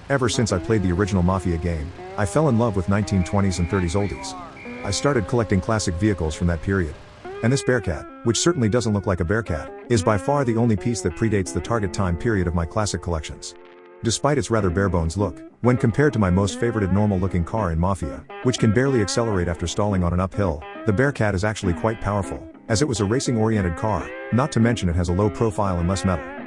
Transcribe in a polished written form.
Ever since I played the original Mafia game, I fell in love with 1920s and 30s oldies. I started collecting classic vehicles from that period. And this Bearcat, which certainly doesn't look like a Bearcat, is by far the only piece that predates the target time period of my classic collections. Despite its rather bare-bones look, when compared to my most favorited normal-looking car in Mafia, which can barely accelerate after stalling on an uphill, the Bearcat is actually quite powerful, as it was a racing-oriented car, not to mention it has a low profile and less metal.